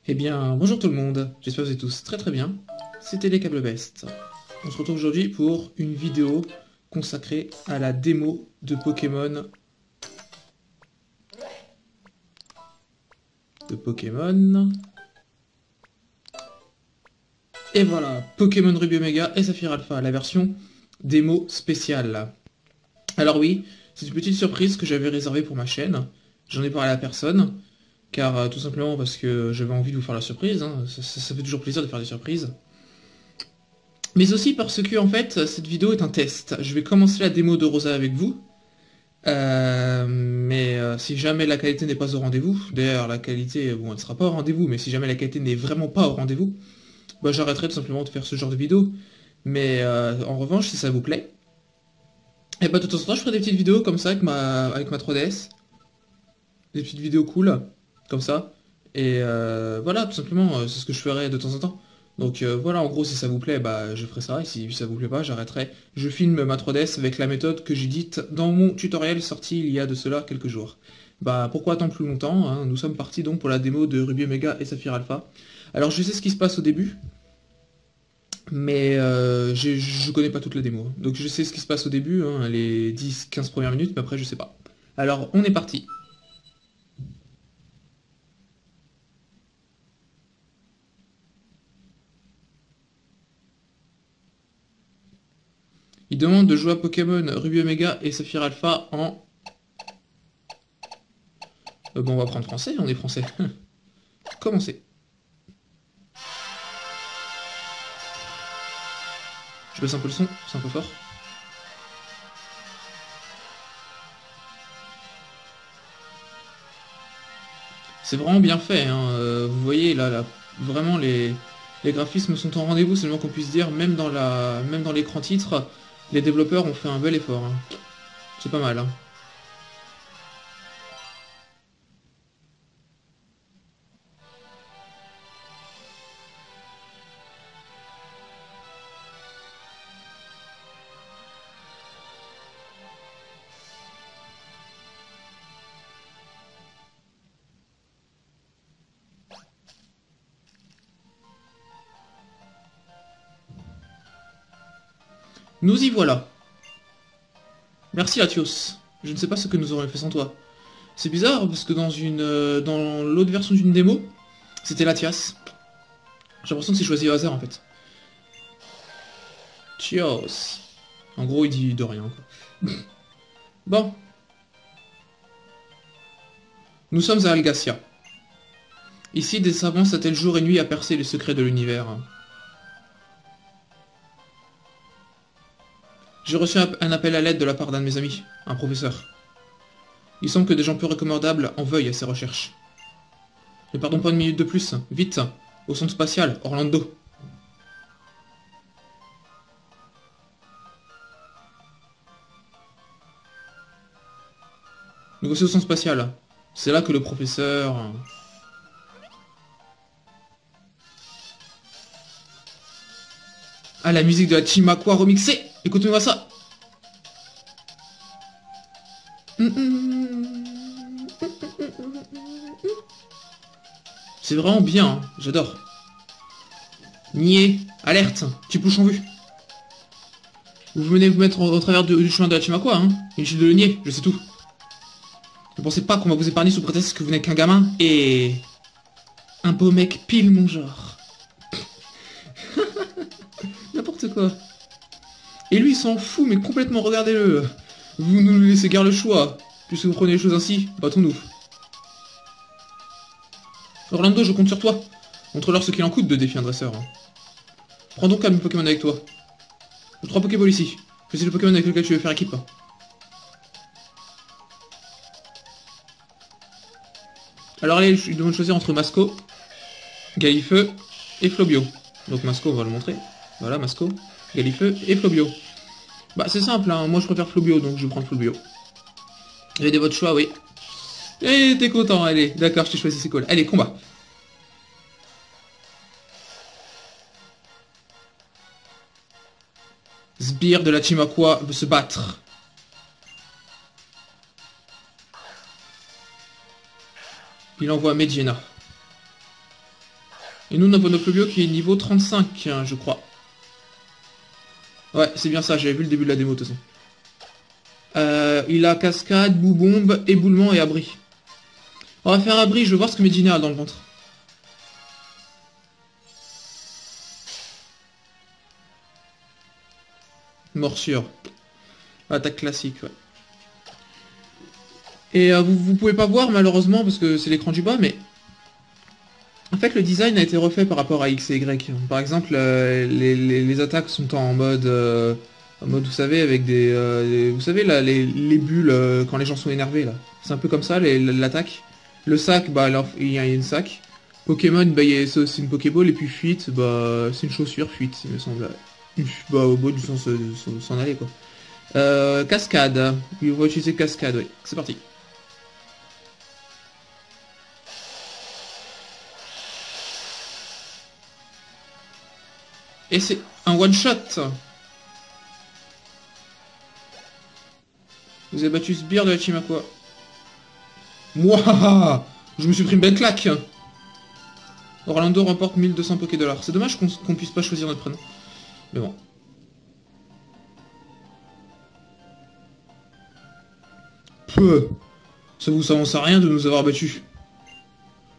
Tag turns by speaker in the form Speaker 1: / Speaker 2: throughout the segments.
Speaker 1: Eh bien, bonjour tout le monde, j'espère que vous êtes tous très très bien. C'était les Câbles Best. On se retrouve aujourd'hui pour une vidéo consacrée à la démo de Pokémon. Et voilà, Pokémon Ruby Omega et Saphir Alpha, la version démo spéciale. Alors oui, c'est une petite surprise que j'avais réservée pour ma chaîne. J'en ai parlé à personne, car tout simplement parce que j'avais envie de vous faire la surprise. Hein. Ça fait toujours plaisir de faire des surprises. Mais aussi parce que, en fait, cette vidéo est un test. Je vais commencer la démo de Rosa avec vous. Si jamais la qualité n'est pas au rendez-vous, d'ailleurs la qualité, bon, elle ne sera pas au rendez-vous, mais si jamais la qualité n'est vraiment pas au rendez-vous, bah, j'arrêterai tout simplement de faire ce genre de vidéo. Mais en revanche, si ça vous plaît, et bah de temps en temps, je ferai des petites vidéos comme ça avec ma 3DS. Des petites vidéos cool, comme ça. Et voilà, tout simplement, c'est ce que je ferai de temps en temps. Donc voilà, en gros, si ça vous plaît, bah je ferai ça, et si ça vous plaît pas, j'arrêterai. Je filme ma 3DS avec la méthode que j'ai dite dans mon tutoriel sorti il y a de cela quelques jours. Bah pourquoi attendre plus longtemps, hein. Nous sommes partis donc pour la démo de Ruby Omega et Saphir Alpha. Alors je sais ce qui se passe au début, mais je connais pas toute la démo. Donc je sais ce qui se passe au début, hein, les 10-15 premières minutes, mais après je sais pas. Alors on est parti. Il demande de jouer à Pokémon Ruby Omega et Saphir Alpha en... bon, on va prendre français, on est français. Commencez. Je baisse un peu le son, c'est un peu fort. C'est vraiment bien fait, hein. Vous voyez, là, vraiment, les graphismes sont en rendez-vous, c'est le moins qu'on puisse dire. Même dans l'écran titre, les développeurs ont fait un bel effort, hein. C'est pas mal, hein. Nous y voilà. Merci Latios. Je ne sais pas ce que nous aurions fait sans toi. C'est bizarre, parce que dans l'autre version d'une démo, c'était Latias. J'ai l'impression que c'est choisi au hasard, en fait. Tios. En gros, il dit de rien, quoi. Bon. Nous sommes à Algacia. Ici, des savants s'attellent jour et nuit à percer les secrets de l'univers. J'ai reçu un appel à l'aide de la part d'un de mes amis, un professeur. Il semble que des gens peu recommandables en veuillent à ses recherches. Ne perdons pas une minute de plus, vite, au centre spatial, Orlando. Nous voici au centre spatial. C'est là que le professeur... Ah, la musique de la Chimakwa remixée. Écoutez-moi ça. C'est vraiment bien, hein. J'adore. Nier, alerte, petit bouchon vu. Vous venez vous mettre au travers du chemin de la Chimakwa, hein. Inutile de le nier, je sais tout. Ne pensez pas qu'on va vous épargner sous prétexte que vous n'êtes qu'un gamin et... un beau mec pile mon genre. N'importe quoi. Et lui il s'en fout, mais complètement, regardez-le. Vous nous laissez guère le choix. Puisque vous prenez les choses ainsi, battons-nous. Orlando, je compte sur toi. Montre-leur ce qu'il en coûte de défier un dresseur. Prends donc un Pokémon avec toi. J'ai 3 Pokéballs ici. Choisis le Pokémon avec lequel tu veux faire équipe. Alors allez, je demande de choisir entre Masco, Galifeu et Flobio. Donc Masco, on va le montrer. Voilà, Masco, Galifeu et Flobio. Bah c'est simple, hein. Moi je préfère Flobio, donc je vais prendre Flobio. Vous avez votre choix, oui. Et t'es content, allez. D'accord, je t'ai choisi, c'est cool. Allez, combat. Sbire de la Chimakwa veut se battre. Il envoie Medjena. Et nous, on a notre bio qui est niveau 35, hein, je crois. Ouais, c'est bien ça, j'avais vu le début de la démo de toute façon. Il a cascade, boue-bombe, éboulement et abri. On va faire abri, je veux voir ce que Medina a dans le ventre. Morsure. Attaque classique, ouais. Et vous pouvez pas voir malheureusement parce que c'est l'écran du bas, mais en fait le design a été refait par rapport à X et Y. Par exemple, les attaques sont en mode, vous savez, avec vous savez là, les bulles quand les gens sont énervés là. C'est un peu comme ça l'attaque. Le sac, bah alors, il y a une sac. Pokémon, bah c'est une Pokéball et puis fuite, bah c'est une chaussure fuite, il me semble. Bah au bout du sens s'en aller quoi. Cascade. Il va utiliser cascade, oui. C'est parti. Et c'est un one-shot. Vous avez battu Sbire de la team Aqua. Mouah, je me suis pris une belle claque. Orlando remporte 1200 Poké-Dollars. C'est dommage qu'on puisse pas choisir notre prénom. Mais bon. Peu. Ça vous avance à rien de nous avoir battus.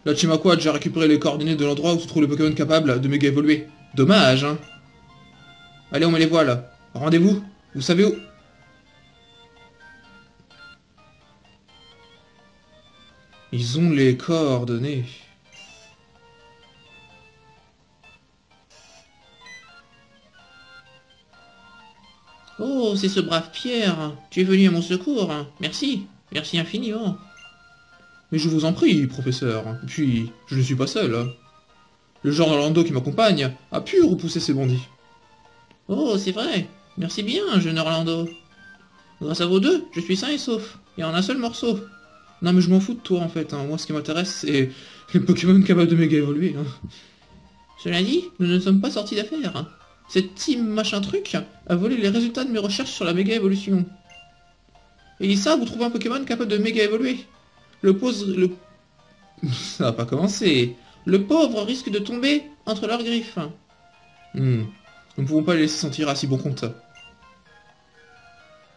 Speaker 1: La team Aqua a déjà récupéré les coordonnées de l'endroit où se trouvent les Pokémon capables de méga évoluer. Dommage, hein. Allez, on met les voiles. Rendez-vous. Vous savez où? Ils ont les coordonnées. Oh, c'est ce brave Pierre. Tu es venu à mon secours. Merci. Merci infiniment. Mais je vous en prie, professeur. Et puis, je ne suis pas seul. Le genre Orlando qui m'accompagne a pu repousser ces bandits. Oh, c'est vrai. Merci bien, jeune Orlando. Grâce à vous deux, je suis sain et sauf. Et en un seul morceau. Non mais je m'en fous de toi en fait. Moi ce qui m'intéresse c'est les Pokémon capables de méga évoluer. Cela dit, nous ne sommes pas sortis d'affaire. Cette team machin truc a volé les résultats de mes recherches sur la méga évolution. Et ça, vous trouvez un Pokémon capable de méga évoluer. Ça va pas commencer. Le pauvre risque de tomber entre leurs griffes. Nous ne pouvons pas les laisser s'en tirer à si bon compte.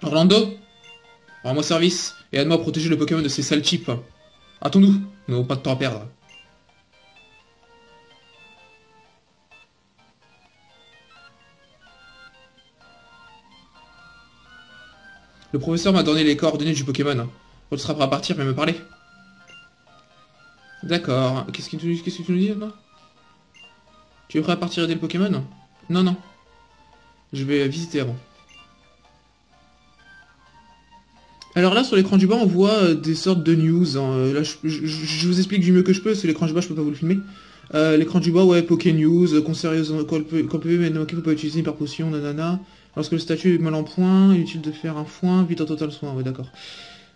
Speaker 1: Orlando, rends-moi service et aide-moi à protéger le Pokémon de ces sales chips. Hâtons-nous, nous n'avons pas de temps à perdre. Le professeur m'a donné les coordonnées du Pokémon. Quand tu seras prêt à partir, viens me parler. D'accord. Qu'est-ce que tu nous dis là? Tu es prêt à partir aider le Pokémon? Non, non. Je vais visiter avant. Alors là, sur l'écran du bas, on voit des sortes de news. Là, je vous explique du mieux que je peux, parce que l'écran du bas, je peux pas vous le filmer. L'écran du bas, ouais, Poké News, quand PV ne peut pas utiliser une hyper potion, nanana. Lorsque le statut est mal en point, il est utile de faire un foin, vite en total soin, ouais, d'accord.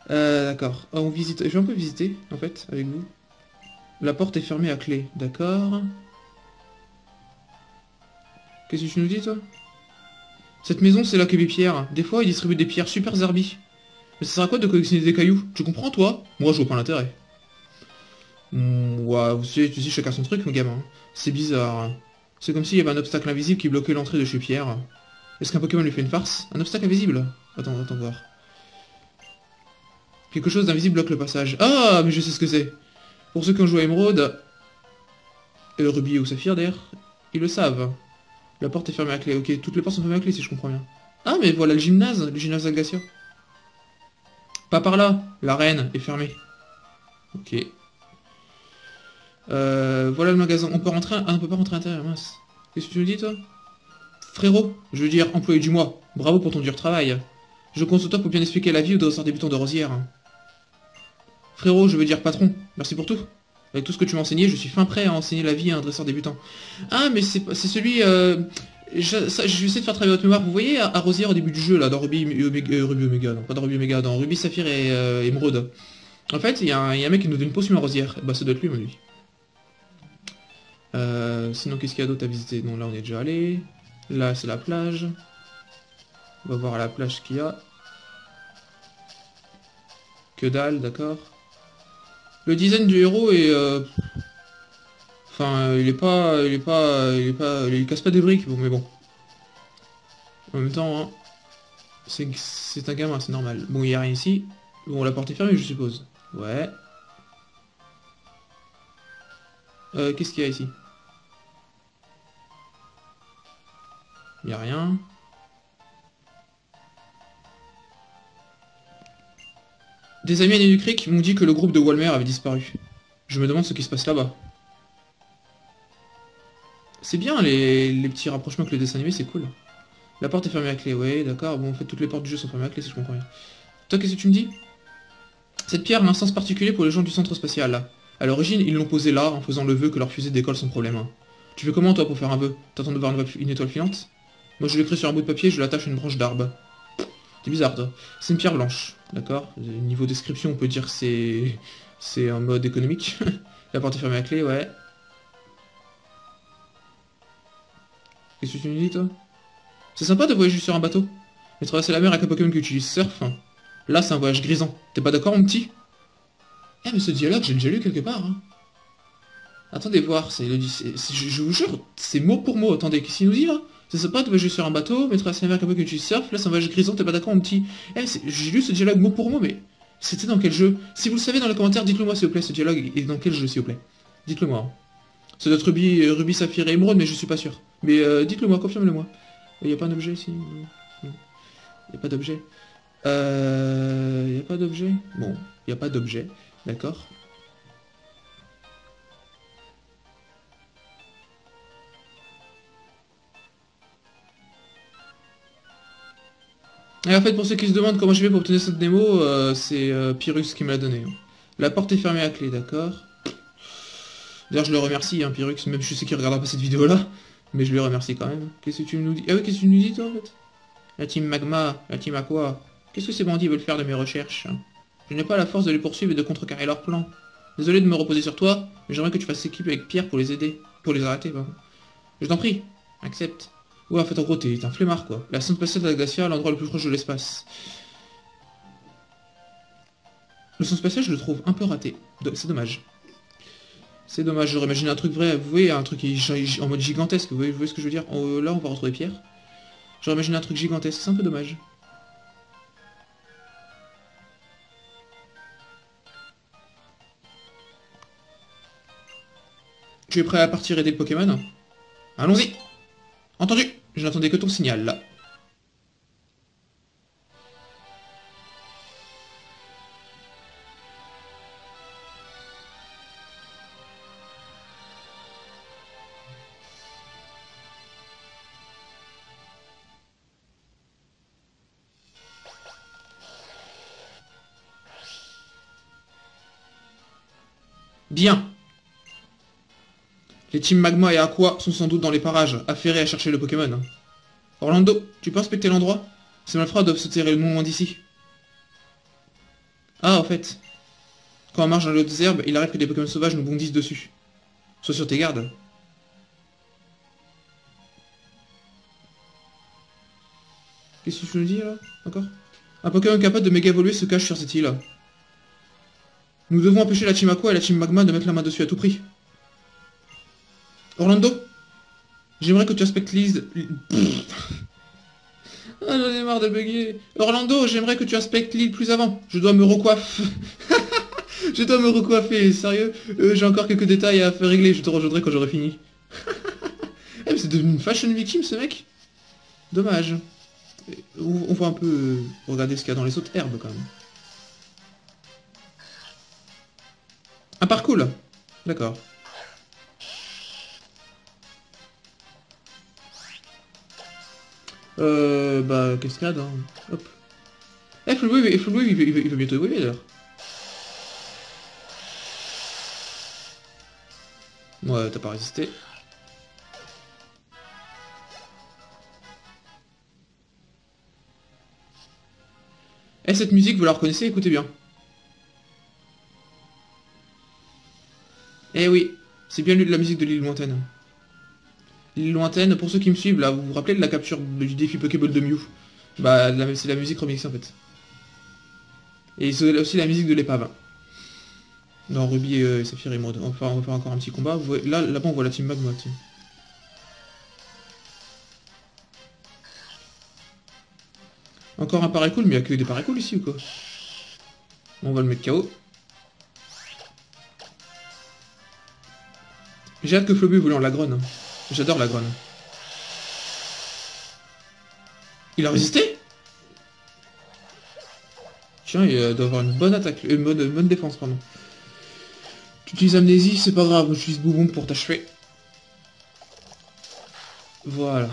Speaker 1: D'accord. On visite. Je vais un peu visiter, en fait, avec vous. La porte est fermée à clé, d'accord. Qu'est-ce que tu nous dis, toi? Cette maison, c'est là que vit Pierre. Des fois, il distribue des pierres super zerbi. Mais ça sert à quoi de collectionner des cailloux? Tu comprends, toi? Moi, je vois pas l'intérêt. Ouais, tu sais, chacun son truc, mon gamin. C'est bizarre. C'est comme s'il y avait un obstacle invisible qui bloquait l'entrée de chez Pierre. Est-ce qu'un Pokémon lui fait une farce? Un obstacle invisible? Attends voir. Quelque chose d'invisible bloque le passage. Ah, mais je sais ce que c'est. Pour ceux qui ont joué à Emeraude, et Rubis ou Saphir d'ailleurs, ils le savent. La porte est fermée à clé. Ok, toutes les portes sont fermées à clé si je comprends bien. Ah, mais voilà le gymnase Algacia. Pas par là, l'arène est fermée. Ok. Voilà le magasin. On peut rentrer, on peut pas rentrer à l'intérieur, mince. Qu'est-ce que tu nous dis, toi? Frérot, je veux dire employé du mois. Bravo pour ton dur travail. Je compte sur toi pour bien expliquer la vie aux dresseurs débutants de Rosière. Frérot, je veux dire patron. Merci pour tout. Avec tout ce que tu m'as enseigné, je suis fin prêt à enseigner la vie à un dresseur débutant. Ah, mais c'est celui... je vais essayer de faire travailler votre mémoire. Vous voyez à Rosière au début du jeu, là, dans Ruby Omega, non, pas dans Ruby Omega, dans Ruby Saphir et Émeraude. En fait, il y a un mec qui nous donne une potion à Rosière. Bah, ça doit être lui, lui. Sinon, qu'est-ce qu'il y a d'autre à visiter? Non, là, on est déjà allé. Là, c'est la plage. On va voir à la plage ce qu'il y a. Que dalle, d'accord. Le design du héros est... Enfin, il casse pas des briques, bon, mais bon. En même temps, hein, c'est un gamin, c'est normal. Bon, il y a rien ici. Bon, la porte est fermée, je suppose. Ouais. Qu'est-ce qu'il y a ici? Il y a rien. Des amis à New Creek m'ont dit que le groupe de Walmer avait disparu. Je me demande ce qui se passe là-bas. C'est bien les petits rapprochements avec le dessin animé, c'est cool. La porte est fermée à clé, ouais, d'accord. Bon, en fait, toutes les portes du jeu sont fermées à clé, si je comprends bien. Toi, qu'est-ce que tu me dis? Cette pierre a un sens particulier pour les gens du centre spatial, là. À l'origine, ils l'ont posée là, en faisant le vœu que leur fusée décolle sans problème. Hein. Tu fais comment, toi, pour faire un vœu? T'attends de voir une étoile filante? Moi, je l'écris sur un bout de papier, je l'attache à une branche d'arbre. C'est bizarre, toi. C'est une pierre blanche, d'accord? Niveau description, on peut dire que c'est un mode économique. La porte est fermée à clé, ouais. Qu'est-ce que tu me dis, toi? C'est sympa de voyager sur un bateau. Mais traverser la mer avec un Pokémon qui utilise surf, hein. Là, c'est un voyage grisant. T'es pas d'accord, mon petit? Eh, mais ce dialogue, j'ai déjà lu quelque part, hein. Attendez voir, je vous jure, c'est mot pour mot. Attendez, qu'est-ce qu'il nous dit, là? C'est sympa de voyager sur un bateau, mais traverser la mer avec un Pokémon qui utilise surf. Là, c'est un voyage grisant, t'es pas d'accord, mon petit? Eh, j'ai lu ce dialogue mot pour mot, mais... C'était dans quel jeu? Si vous le savez dans les commentaires, dites-le moi, s'il vous plaît, ce dialogue est dans quel jeu, s'il vous plaît? Dites-le moi. Hein. Ça doit être Ruby, Saphir et Émeraude, mais je suis pas sûr. Mais dites-le moi, confirmez-le moi. Il y a pas d'objet ici? Non. Il y a pas d'objet. Il y a pas d'objet? Bon, il y a pas d'objet. D'accord. Et en fait, pour ceux qui se demandent comment je fais pour obtenir cette démo, c'est Pyrrhus qui me l'a donné. Hein. La porte est fermée à clé, d'accord. D'ailleurs, je le remercie, hein, Pyrrhus, même je sais qu'il regardera pas cette vidéo-là, mais je lui remercie quand même. Qu'est-ce que tu nous dis? Ah oui, qu'est-ce que tu nous dis, toi, en fait? La team Magma, la team Aqua. Qu'est-ce que ces bandits veulent faire de mes recherches? Je n'ai pas la force de les poursuivre et de contrecarrer leur plan. Désolé de me reposer sur toi, mais j'aimerais que tu fasses équipe avec Pierre pour les aider. Pour les arrêter, pardon. Je t'en prie, accepte. Ouais, en fait, en gros, t'es un flemmard, quoi. La centre spatiale de la Glacia, l'endroit le plus proche de l'espace. Le centre spatial, je le trouve un peu raté. C'est dommage. C'est dommage, j'aurais imaginé un truc vrai, vous voyez, un truc en mode gigantesque, vous voyez ce que je veux dire? Là, on va retrouver Pierre. J'aurais imaginé un truc gigantesque, c'est un peu dommage. Tu es prêt à partir aider le Pokémon? Allons-y! Entendu! Je n'attendais que ton signal, là. Bien! Les teams Magma et Aqua sont sans doute dans les parages, affairés à chercher le Pokémon. Orlando, tu peux inspecter l'endroit? Ces malfrats doivent se tirer non loin d'ici. Ah, en fait. Quand on marche dans les hautes herbes, il arrive que des Pokémon sauvages nous bondissent dessus. Sois sur tes gardes. Qu'est-ce que tu nous dis, là? Encore? Un Pokémon capable de méga évoluer se cache sur cette île. Nous devons empêcher la team Aqua et la team Magma de mettre la main dessus à tout prix. Orlando, j'aimerais que tu inspectes l'île... Ah, j'en ai marre de bugger. Orlando, j'aimerais que tu inspectes l'île plus avant. Je dois me recoiffer. Je dois me recoiffer, sérieux. J'ai encore quelques détails à faire régler, je te rejoindrai quand j'aurai fini. Eh, mais c'est devenu une fashion victime, ce mec. Dommage. On va un peu regarder ce qu'il y a dans les autres herbes, quand même. Un parcours. D'accord. Bah, cascade, hein. Hop. Eh, Fullwave, il va bientôt évoluer, d'ailleurs. Ouais, t'as pas résisté. Eh, cette musique, vous la reconnaissez? Écoutez bien. Eh oui, c'est bien la musique de l'île lointaine. L'île lointaine, pour ceux qui me suivent, là, vous vous rappelez de la capture du défi Pokéball de Mew? Bah, c'est la musique remixée, en fait. Et c'est aussi la musique de l'épave. Dans Ruby et Saphir Emeraude. On va faire encore un petit combat. Là-bas, on voit la team Magma, tiens. Encore un pareil cool, mais il n'y a que des pareils cool ici ou quoi? On va le mettre KO. J'ai hâte que Flobu voulait en la grone. J'adore la grone. Il a résisté? Tiens, il doit avoir une bonne attaque, une bonne défense, pardon. Tu utilises Amnésie, c'est pas grave, j'utilise Bouboum pour t'achever. Voilà.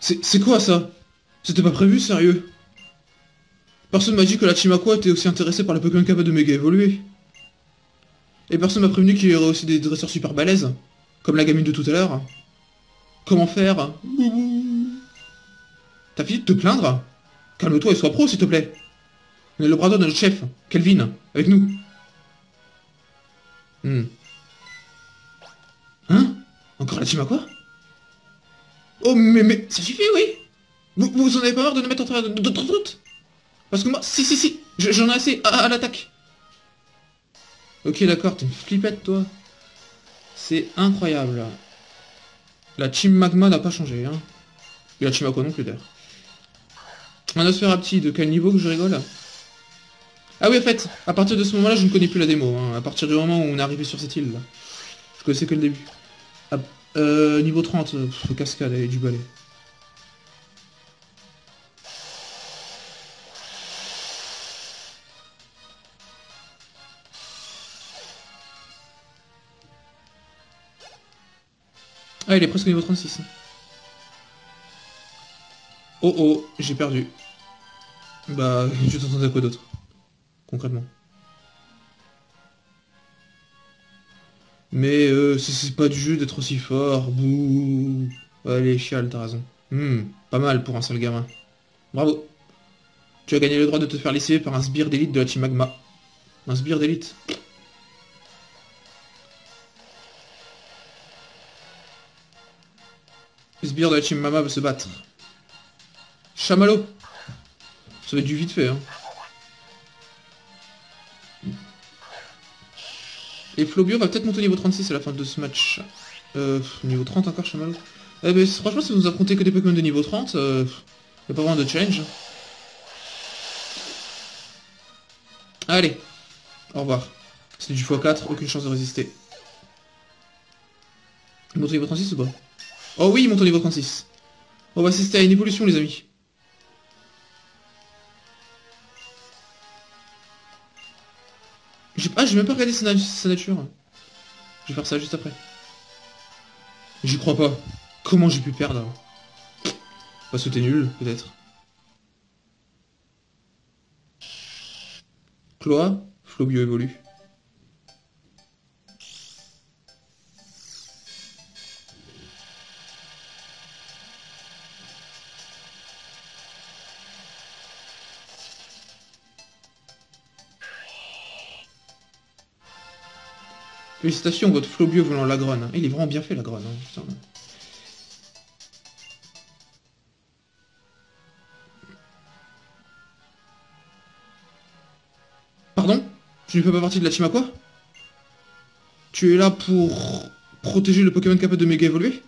Speaker 1: C'est quoi ça? C'était pas prévu, sérieux? Personne m'a dit que la Team Aqua était aussi intéressée par les Pokémon capables de méga évoluer. Et personne m'a prévenu qu'il y aurait aussi des dresseurs super balèzes. Comme la gamine de tout à l'heure. Comment faire? T'as fini de te plaindre? Calme-toi et sois pro, s'il te plaît. On est le bras droit de notre chef, Kelvin, avec nous. Hein? Encore la Team Aqua? Oh, mais, ça suffit, oui. Vous en avez pas marre de nous mettre en train de route? Parce que moi, si, j'en ai assez, à l'attaque. Ok, d'accord, t'es une flippette, toi. C'est incroyable. La Team Magma n'a pas changé, hein. Et la Team Aqua non plus, d'ailleurs. Un Nosferapti, de quel niveau que je rigole? Ah oui, en fait, à partir de ce moment-là, je ne connais plus la démo, hein. À partir du moment où on est arrivé sur cette île, là. Je connaissais que le début. Ah, niveau 30, cascade et du balai. Ah, il est presque au niveau 36. Oh oh, j'ai perdu. Bah, je t'entendais à quoi d'autre, concrètement. Mais c'est pas du jeu d'être aussi fort. Bouh. Allez, chial, t'as raison. Pas mal pour un seul gamin. Bravo. Tu as gagné le droit de te faire laisser par un sbire d'élite de la Team Magma. Un sbire d'élite. Le sbire de la Team Magma veut se battre. Chamallow. Ça va être du vite fait, hein. Et Flobio va peut-être monter au niveau 36 à la fin de ce match. Niveau 30 encore, Chamallow. Mais franchement, si vous affrontez que des Pokémon de niveau 30, y a pas vraiment de challenge. Allez, au revoir. C'est du x4, aucune chance de résister. Il monte au niveau 36 ou pas? Oh oui, il monte au niveau 36. On va assister à une évolution, les amis. J'ai même pas regardé sa nature. Je vais faire ça juste après. J'y crois pas. Comment j'ai pu perdre? Parce que t'es nul, peut-être. Cloa, Flobio évolue. Félicitations, votre Flobio volant la Grone. Il est vraiment bien fait, la Grone. Hein, putain. Pardon? Tu ne fais pas partie de la team à quoi? Tu es là pour protéger le Pokémon capable de méga évoluer?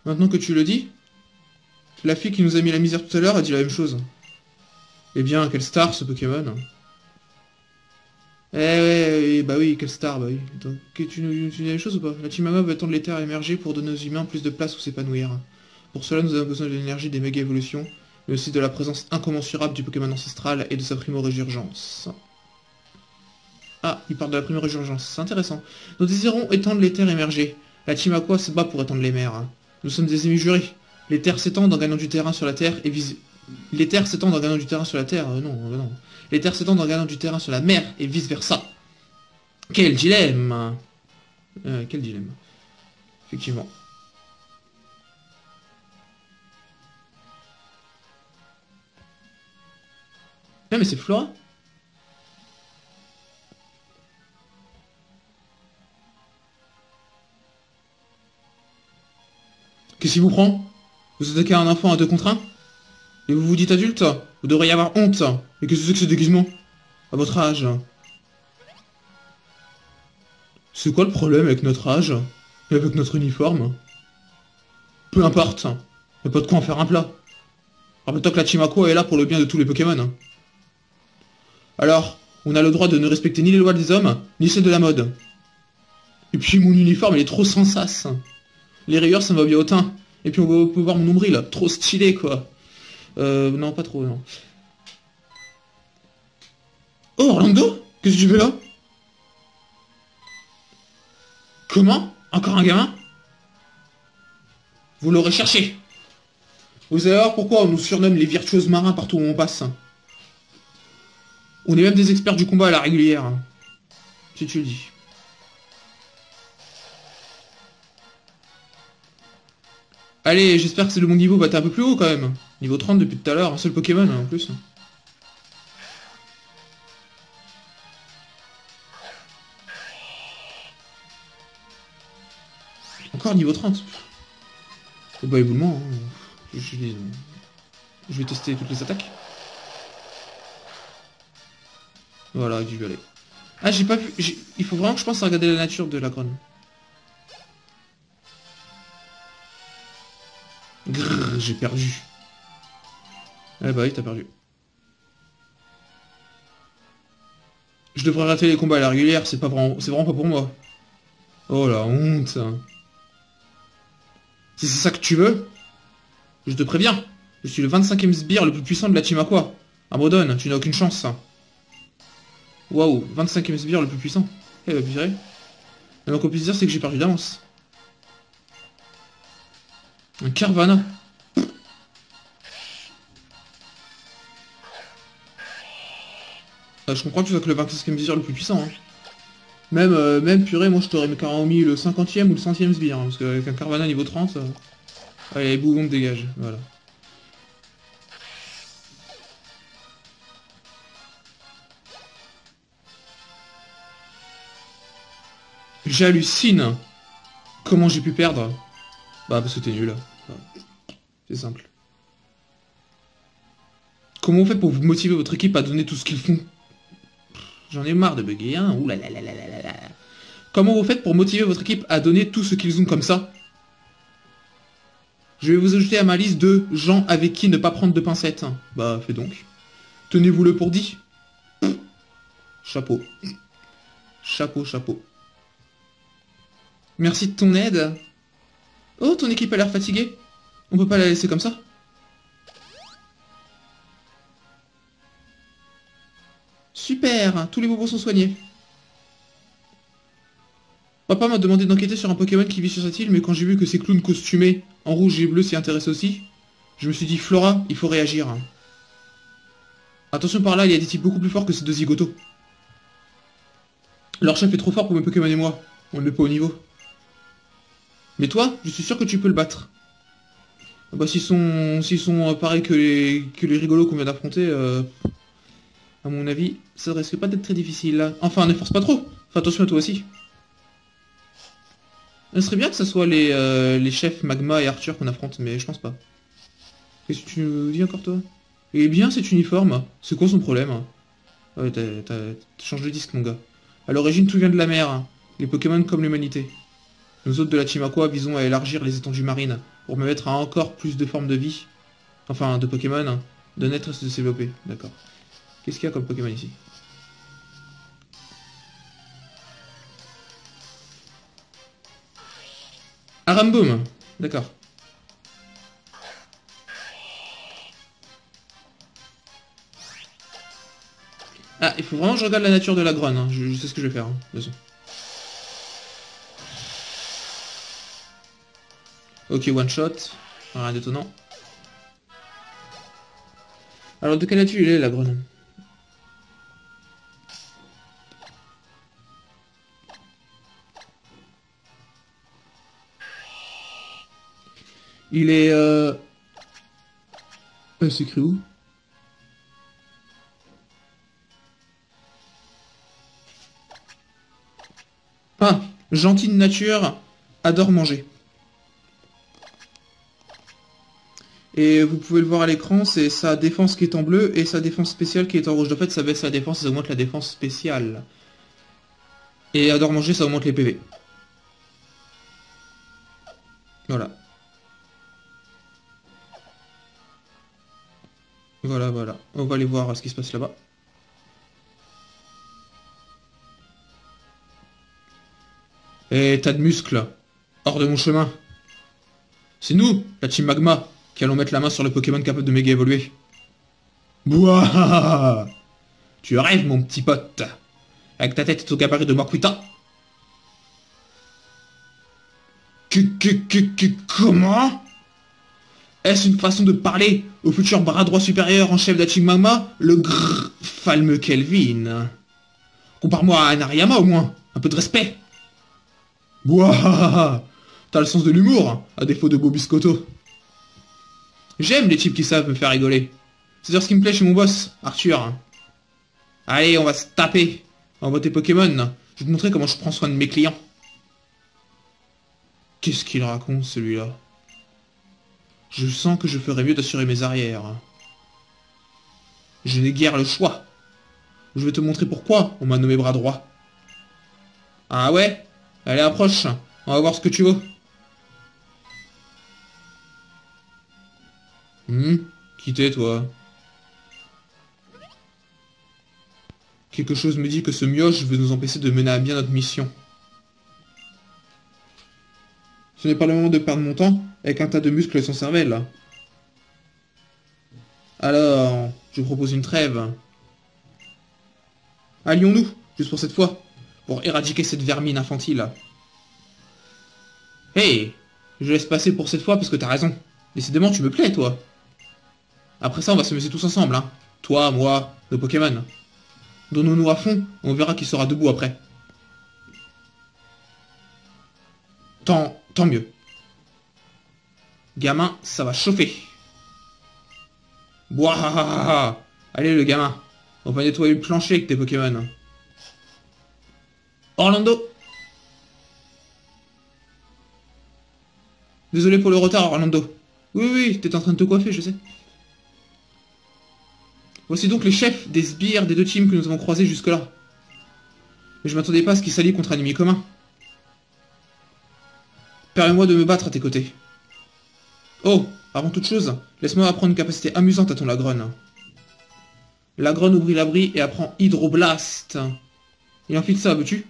Speaker 1: Maintenant que tu le dis, la fille qui nous a mis la misère tout à l'heure a dit la même chose. Eh bien, quelle star ce Pokémon. Eh ouais, bah oui, quelle star, bah oui. Donc, tu dis la même chose ou pas? La Team Mama veut attendre les terres à émerger pour donner aux humains plus de place où s'épanouir. Pour cela, nous avons besoin de l'énergie des méga évolutions, mais aussi de la présence incommensurable du Pokémon ancestral et de sa primo-résurgence. Ah, il parle de la primo-résurgence, c'est intéressant. Nous désirons étendre les terres émergées. La Team Aqua se bat pour étendre les mers. Hein. Nous sommes des émis-jurés. Les terres s'étendent en gagnant du terrain sur la terre et visent... Les terres s'étendent en gagnant du terrain sur la terre, non, non. Les terres s'étendent en gagnant du terrain sur la mer et vice versa. Quel dilemme! Quel dilemme. Effectivement. Ah mais c'est Flora? Qu'est-ce qui vous prend? Vous attaquez un enfant à 2 contre 1? Et vous vous dites adulte? Vous devriez avoir honte. Et qu'est-ce que c'est que ce déguisement? À votre âge. C'est quoi le problème avec notre âge? Et avec notre uniforme? Peu importe. Y'a pas de quoi en faire un plat. Rappelle-toi que la Team Aqua est là pour le bien de tous les Pokémon. Alors, on a le droit de ne respecter ni les lois des hommes, ni celles de la mode. Et puis mon uniforme il est trop sans sas. Les rayures ça me va bien au teint. Et puis on peut voir mon nombril, trop stylé quoi. Non pas trop, non. Oh Orlando? Qu'est-ce que tu fais là? Comment? Encore un gamin? Vous l'aurez cherché. Vous allez voir pourquoi on nous surnomme les virtuoses marins partout où on passe. On est même des experts du combat à la régulière. Si tu le dis. Allez, j'espère que c'est le bon niveau va être un peu plus haut quand même. Niveau 30 depuis tout à l'heure, un seul Pokémon en plus. Encore niveau 30. Bah éboulement, hein. Je vais tester toutes les attaques. Voilà, du violet. Ah j'ai pas vu. Il faut vraiment que je pense à regarder la nature de la Grogne. Grrr, j'ai perdu. Ah bah oui, t'as perdu. Je devrais rater les combats à la régulière, c'est vraiment pas pour moi. Oh la honte. Si c'est ça que tu veux, je te préviens. Je suis le 25e sbire le plus puissant de la Team Aqua. Abandonne, tu n'as aucune chance. Waouh, 25e sbire le plus puissant. Eh bah purée. Donc on peut se dire c'est que j'ai perdu d'avance. Un Carvana. Je comprends que tu sois que le 25e sbire le plus puissant. Hein. Même purée, moi je t'aurais carrément mis le 50e ou le 100e sbire. Hein, parce qu'avec un Carvana niveau 30, allez, bougon dégage. Voilà. J'hallucine. Comment j'ai pu perdre? Bah parce que t'es nul. C'est simple. Comment vous faites pour vous motiver votre équipe à donner tout ce qu'ils font? J'en ai marre de bugger, hein. Ouh là là là là là là. Comment vous faites pour motiver votre équipe à donner tout ce qu'ils ont comme ça? Je vais vous ajouter à ma liste de gens avec qui ne pas prendre de pincettes. Bah, fais donc. Tenez-vous-le pour dit. Chapeau. Chapeau, chapeau. Merci de ton aide. Oh, ton équipe a l'air fatiguée. On peut pas la laisser comme ça. Super, tous les bobos sont soignés. Papa m'a demandé d'enquêter sur un Pokémon qui vit sur cette île, mais quand j'ai vu que ces clowns costumés en rouge et bleu s'y intéressaient aussi, je me suis dit, Flora, il faut réagir. Attention par là, il y a des types beaucoup plus forts que ces 2 zigotos. Leur chef est trop fort pour mes Pokémon et moi. On n'est pas au niveau. Mais toi, je suis sûr que tu peux le battre. Bah s'ils sont pareils que les rigolos qu'on vient d'affronter, à mon avis, ça risque pas d'être très difficile là. Enfin, ne force pas trop. Fais attention à toi aussi. Ce serait bien que ce soit les chefs Magma et Arthur qu'on affronte, mais je pense pas. Qu'est-ce que tu nous dis encore toi? Il est bien cet uniforme. C'est quoi son problème? Ouais, t'as changé de disque mon gars. À l'origine tout vient de la mer. Les Pokémon comme l'humanité. Nous autres de la Team Aqua visons à élargir les étendues marines pour permettre à encore plus de formes de vie, enfin de Pokémon, de naître et de se développer. D'accord. Qu'est-ce qu'il y a comme Pokémon ici? Aramboom. D'accord. Ah, il faut vraiment que je regarde la nature de la Grogne. Hein. Je sais ce que je vais faire. Hein. De toute façon. Ok, one shot. Rien d'étonnant. Alors, de quelle nature il est, la Grogne? Il est... c'est écrit où? Ah, gentil de nature, adore manger. Et vous pouvez le voir à l'écran, c'est sa défense qui est en bleu et sa défense spéciale qui est en rouge. De fait, ça baisse la défense et ça augmente la défense spéciale. Et adore manger, ça augmente les PV. Voilà. Voilà, voilà. On va aller voir ce qui se passe là-bas. Eh, tas de muscles. Hors de mon chemin. C'est nous, la Team Magma, qui allons mettre la main sur le Pokémon capable de méga évoluer. Bouah! Tu rêves, mon petit pote. Avec ta tête au gabarit de Makuita. Comment? Est-ce une façon de parler au futur bras droit supérieur en chef de la Team Magma, le grrr fameux Kelvin? Compare-moi à Nariyama au moins, un peu de respect. Bouah! T'as le sens de l'humour, à défaut de Beau Biscotto. J'aime les types qui savent me faire rigoler. C'est dire ce qui me plaît chez mon boss, Arthur. Allez, on va se taper. Envoie tes Pokémon. Je vais te montrer comment je prends soin de mes clients. Qu'est-ce qu'il raconte, celui-là? Je sens que je ferais mieux d'assurer mes arrières. Je n'ai guère le choix. Je vais te montrer pourquoi on m'a nommé bras droit. Ah ouais? Allez, approche. On va voir ce que tu veux. Qui t'es, toi? Quelque chose me dit que ce mioche veut nous empêcher de mener à bien notre mission. Ce n'est pas le moment de perdre mon temps avec un tas de muscles sans cervelle. Alors, je vous propose une trêve. Allions-nous, juste pour cette fois, pour éradiquer cette vermine infantile. Hey, je laisse passer pour cette fois parce que t'as raison. Décidément, tu me plais, toi. Après ça, on va se messer tous ensemble, hein. Toi, moi, nos Pokémon. Donnons-nous à fond, on verra qui sera debout après. Tant mieux. Gamin, ça va chauffer. Bouah! Allez, le gamin. On va nettoyer le plancher avec tes Pokémon. Orlando! Désolé pour le retard, Orlando. Oui, t'es en train de te coiffer, je sais. Voici donc les chefs des sbires des deux teams que nous avons croisés jusque-là. Mais je m'attendais pas à ce qu'ils s'allient contre un ennemi commun. Permets-moi de me battre à tes côtés. Oh, avant toute chose, laisse-moi apprendre une capacité amusante à ton Lagron. Lagron oublie l'abri et apprend Hydroblast. Il enfile ça, veux-tu?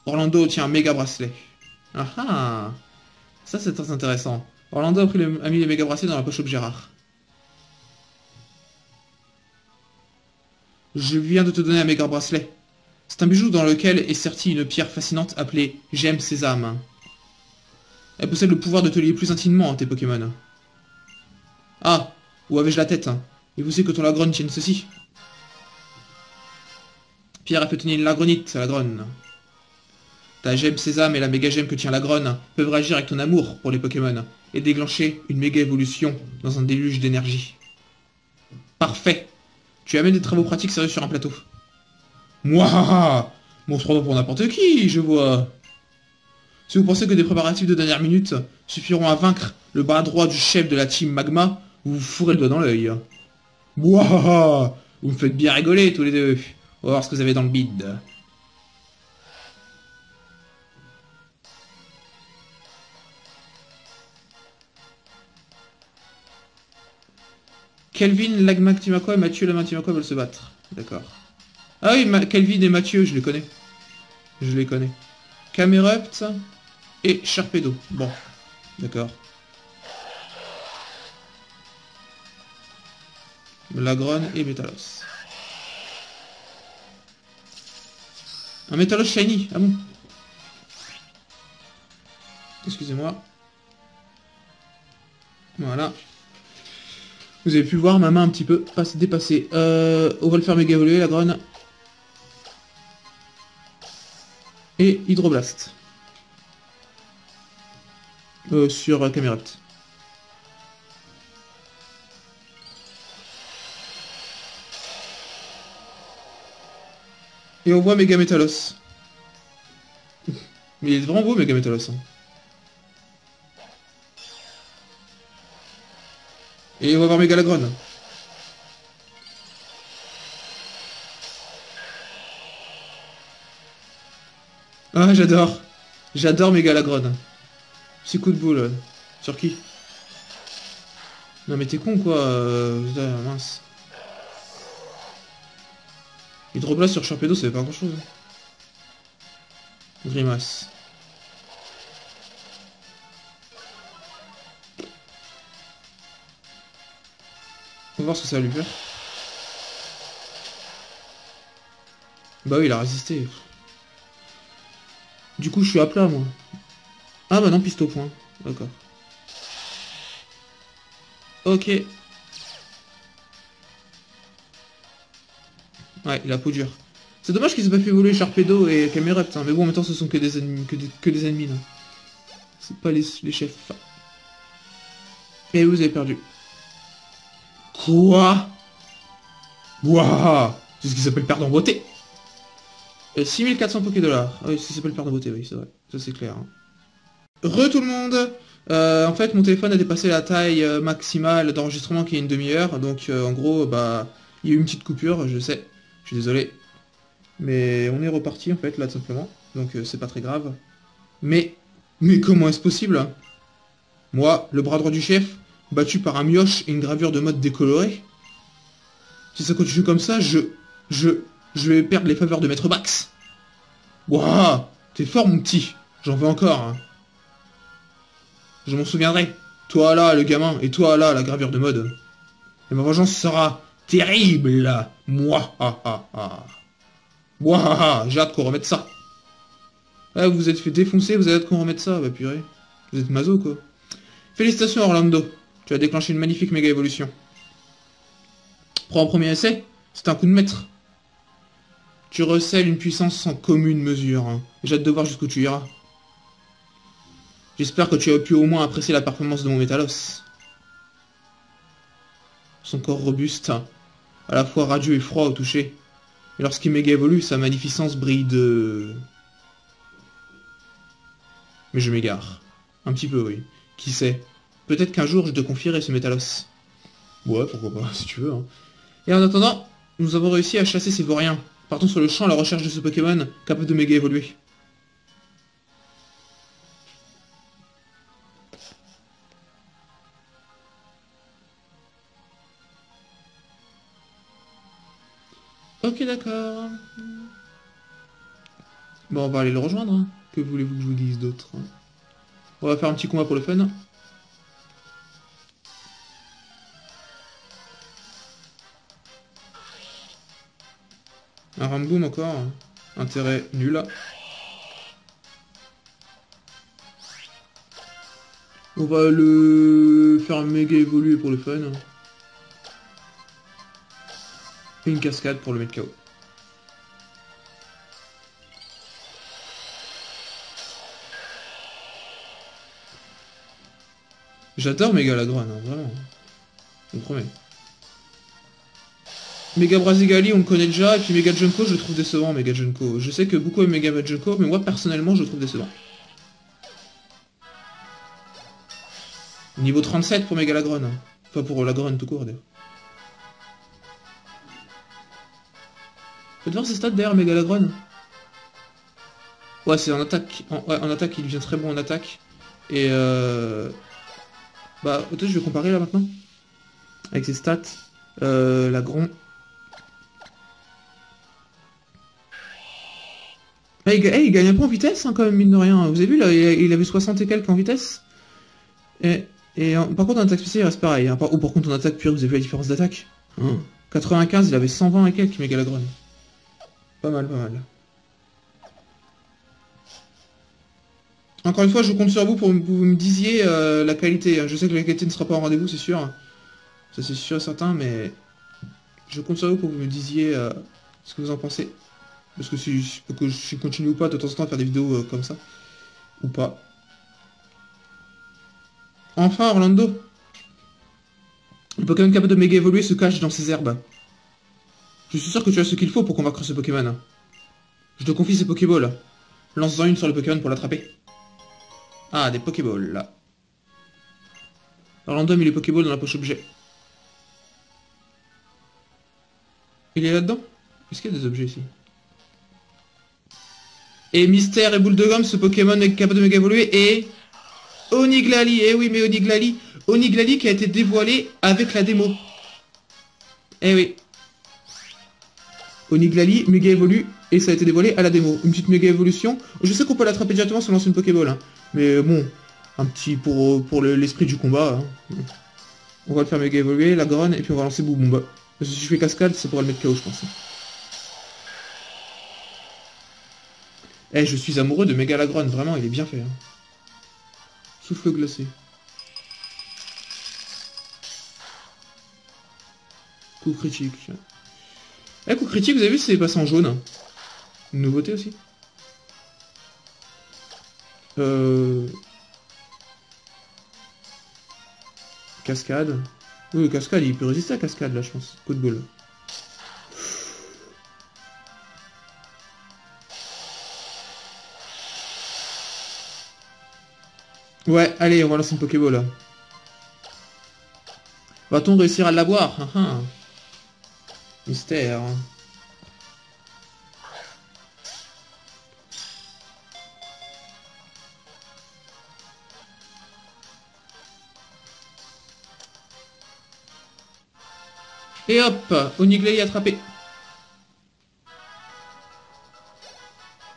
Speaker 1: Orlando tient un méga bracelet. Ah ah! Ça c'est très intéressant. Orlando a mis les méga bracelets dans la poche objet rare. Je viens de te donner un méga bracelet. C'est un bijou dans lequel est sertie une pierre fascinante appelée Gemme Sésame. Elle possède le pouvoir de te lier plus intimement à tes Pokémon. Ah, où avais-je la tête? Il vous sait que ton Lagron tienne ceci. Pierre a fait tenir une Lagronite, Lagron. Ta Gemme Sésame et la méga gemme que tient Lagron peuvent réagir avec ton amour pour les Pokémon et déclencher une méga évolution dans un déluge d'énergie. Parfait. Tu amènes des travaux pratiques sérieux sur un plateau. Mouah! Monstre pas pour n'importe qui, je vois. Si vous pensez que des préparatifs de dernière minute suffiront à vaincre le bras droit du chef de la Team Magma, vous vous fourrez le doigt dans l'œil. Mouah! Vous me faites bien rigoler tous les deux. On va voir ce que vous avez dans le bide. Kelvin, Lagmactimaco et Mathieu Lagmactimaco veulent se battre. D'accord. Ah oui, Kelvin et Mathieu, je les connais. Je les connais. Camerupt et Sharpedo. Bon, d'accord. Lagron et Metalos. Un Metalos shiny, ah bon. Excusez-moi. Voilà. Vous avez pu voir ma main un petit peu dépasser. On va le faire méga évoluer, Lagron. Et Hydroblast. Sur Camerupt. Et on voit Méga Metalos. Mais il est vraiment beau, Megametalos. Hein. Et on va voir Megalagron. Ah, j'adore. J'adore Megalagron. Petit coup de boule. Sur qui? Non mais t'es con quoi, putain, mince. Hydroblast sur Sharpedo, ça fait pas grand chose. Grimace. On va voir ce que ça va lui faire. Bah oui, il a résisté. Du coup, je suis à plat, moi. Ah bah non, piste au point. D'accord. Ok. Ouais, il a peau dure. C'est dommage qu'ils aient pas pu évoluer Sharpedo et Camerupt, hein. Mais bon, en même temps, ce sont que des ennemis, que des ennemis, là. C'est pas les chefs. Et vous avez perdu. Quoi? Waouh! C'est ce qui s'appelle perdre en beauté. 6400 Poké-Dollars. Ah oui, ça s'appelle perdre en beauté, oui, c'est vrai. Ça, c'est clair. Hein. Re tout le monde! En fait, mon téléphone a dépassé la taille maximale d'enregistrement qui est une demi-heure. Donc, en gros, bah, il y a eu une petite coupure, je sais. Je suis désolé. Mais on est reparti, en fait, là, tout simplement. Donc, c'est pas très grave. Mais comment est-ce possible? Moi, le bras droit du chef, battu par un mioche et une gravure de mode décolorée. Si ça continue comme ça, je vais perdre les faveurs de Maître Bax. Waouh, t'es fort, mon petit. J'en veux encore. Hein. Je m'en souviendrai. Toi là, le gamin, et toi là, la gravure de mode. Et ma vengeance sera terrible. Moi, Moi, j'ai hâte qu'on remette ça. Ah, vous vous êtes fait défoncer, vous avez hâte qu'on remette ça. Bah purée. Vous êtes maso, quoi. Félicitations, Orlando. Tu as déclenché une magnifique méga évolution. Prends un premier essai. C'est un coup de maître. Tu recèles une puissance sans commune mesure. Hein. J'ai hâte de voir jusqu'où tu iras. J'espère que tu as pu au moins apprécier la performance de mon Métalos. Son corps robuste, à la fois radieux et froid au toucher. Et lorsqu'il méga évolue, sa magnificence brille de... Mais je m'égare. Un petit peu, oui. Qui sait? Peut-être qu'un jour je te confierai ce Métalos. Ouais, pourquoi pas, si tu veux. Hein. Et en attendant, nous avons réussi à chasser ces vauriens. Partons sur le champ à la recherche de ce Pokémon capable de méga évoluer. Ok, d'accord. Bon, on va aller le rejoindre. Hein. Que voulez-vous que je vous dise d'autre? On va faire un petit combat pour le fun. Un Ramboom encore. Intérêt nul. On va le faire méga évoluer pour le fun. Et une cascade pour le mettre KO. J'adore Megalagron, hein, vraiment. Je me promets. Mega Brasigali, on le connaît déjà, et puis Mega Junko, je le trouve décevant, Mega Junko. Je sais que beaucoup aiment Mega Junko, mais moi, personnellement, je le trouve décevant. Niveau 37 pour Megalagron. Hein. Enfin, pour Lagron tout court, d'ailleurs. Faites voir ses stats, d'ailleurs, Megalagron. Ouais, c'est en attaque. Ouais, en attaque, il devient très bon en attaque. Et bah, peut-être je vais comparer, là, maintenant. Avec ses stats. Lagron... il gagne un peu en vitesse, hein, quand même, mine de rien. Vous avez vu, là, il avait 60 et quelques en vitesse. Par contre, en attaque spéciale, il reste pareil. Hein. Par contre, en attaque pure, vous avez vu la différence d'attaque hein. 95, il avait 120 et quelques, Megalagron. Pas mal, pas mal. Encore une fois, je compte sur vous pour que vous me disiez la qualité. Je sais que la qualité ne sera pas au rendez-vous, c'est sûr. Ça, c'est sûr et certain, mais... Je compte sur vous pour que vous me disiez ce que vous en pensez. Parce que si je continue ou pas de temps en temps à faire des vidéos comme ça. Ou pas. Enfin, Orlando. Le Pokémon capable de méga évoluer se cache dans ces herbes. Je suis sûr que tu as ce qu'il faut pour convaincre ce Pokémon. Je te confie ces Pokéballs. Lance-en une sur le Pokémon pour l'attraper. Ah, des Pokéballs, là. Orlando a mis les Pokéballs dans la poche objet. Il est là-dedans? Est-ce qu'il y a des objets ici? Et Mystère et Boule de Gomme, ce Pokémon est capable de méga évoluer. Et... Oniglali, eh oui, mais Oniglali. Oniglali qui a été dévoilé avec la démo. Eh oui. Oniglali, méga évolue, et ça a été dévoilé à la démo. Une petite méga évolution. Je sais qu'on peut l'attraper directement sans lancer une Pokéball. Hein. Mais bon, un petit pour l'esprit du combat. Hein. On va le faire méga évoluer, la Gronne, et puis on va lancer Bouboumba. Parce que si je fais cascade, ça pourrait le mettre KO, je pense. Eh, je suis amoureux de Mégalagron, vraiment, il est bien fait. Hein. Souffle glacé. Coup critique. Eh, coup critique, vous avez vu, c'est passé en jaune. Une nouveauté aussi. Cascade. Oui, cascade, il peut résister à cascade, là, je pense. Coup de boule. Ouais, allez, on va lancer une Pokéball, là. Va-t-on réussir à l'avoir? Mystère. Et hop, Oniglali attrapé.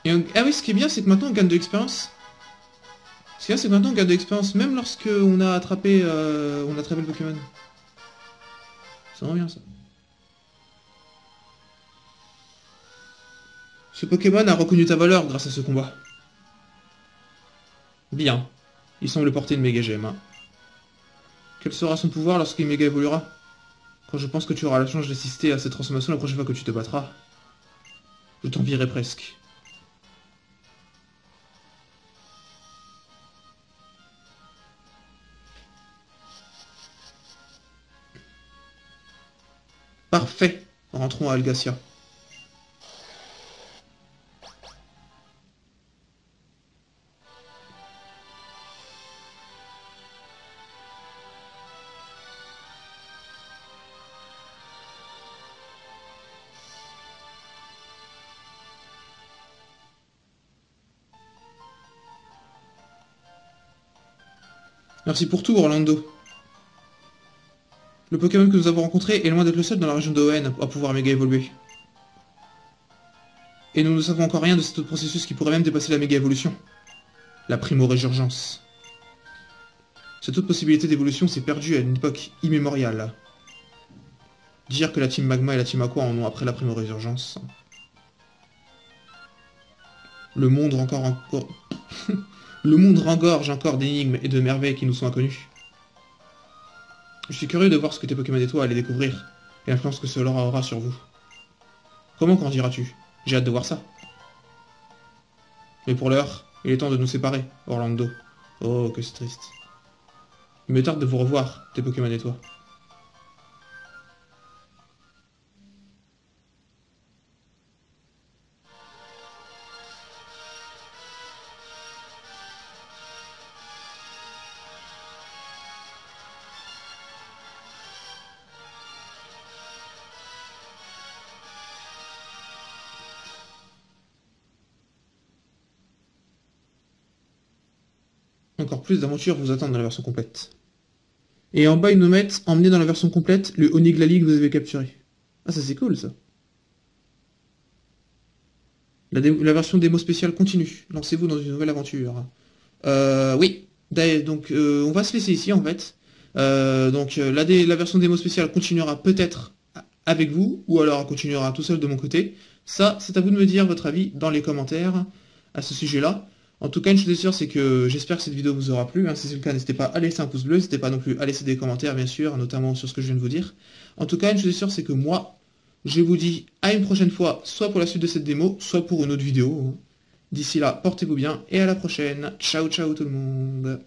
Speaker 1: Ah oui, ce qui est bien, c'est que maintenant on gagne de l'expérience. Ce qui est bien, c'est que maintenant on gagne de l'expérience, même lorsque on a attrapé le Pokémon. C'est vraiment bien ça. Ce Pokémon a reconnu ta valeur grâce à ce combat. Bien. Il semble porter une méga gemme. Hein. Quel sera son pouvoir lorsqu'il méga évoluera? Quand je pense que tu auras la chance d'assister à cette transformation la prochaine fois que tu te battras, je t'envierai presque. Parfait. Rentrons à Algacia. Merci pour tout, Orlando. Le Pokémon que nous avons rencontré est loin d'être le seul dans la région de Hoenn à pouvoir méga évoluer. Et nous ne savons encore rien de cet autre processus qui pourrait même dépasser la méga évolution. La primo-résurgence. Cette autre possibilité d'évolution s'est perdue à une époque immémoriale. Dire que la Team Magma et la Team Aqua en ont après la primo-résurgence. Le monde Le monde regorge encore d'énigmes et de merveilles qui nous sont inconnues. Je suis curieux de voir ce que tes Pokémon et toi allez découvrir, et l'influence que cela aura sur vous. Comment grandiras-tu? J'ai hâte de voir ça. Mais pour l'heure, il est temps de nous séparer, Orlando. Oh, que c'est triste. Il me tarde de vous revoir, tes Pokémon et toi. Encore plus d'aventures vous attendent dans la version complète. Et en bas, ils nous mettent, emmener dans la version complète, le Oniglali que vous avez capturé. Ah, ça c'est cool, ça. La version démo spéciale continue. Lancez-vous dans une nouvelle aventure. Oui. Donc, on va se laisser ici, en fait. La version démo spéciale continuera peut-être avec vous, ou alors elle continuera tout seul de mon côté. Ça, c'est à vous de me dire votre avis dans les commentaires à ce sujet-là. En tout cas, une chose est sûre, c'est que j'espère que cette vidéo vous aura plu. Hein. Si c'est le cas, n'hésitez pas à laisser un pouce bleu, n'hésitez pas non plus à laisser des commentaires, bien sûr, notamment sur ce que je viens de vous dire. En tout cas, une chose est sûre, c'est que moi, je vous dis à une prochaine fois, soit pour la suite de cette démo, soit pour une autre vidéo. D'ici là, portez-vous bien et à la prochaine. Ciao, ciao tout le monde.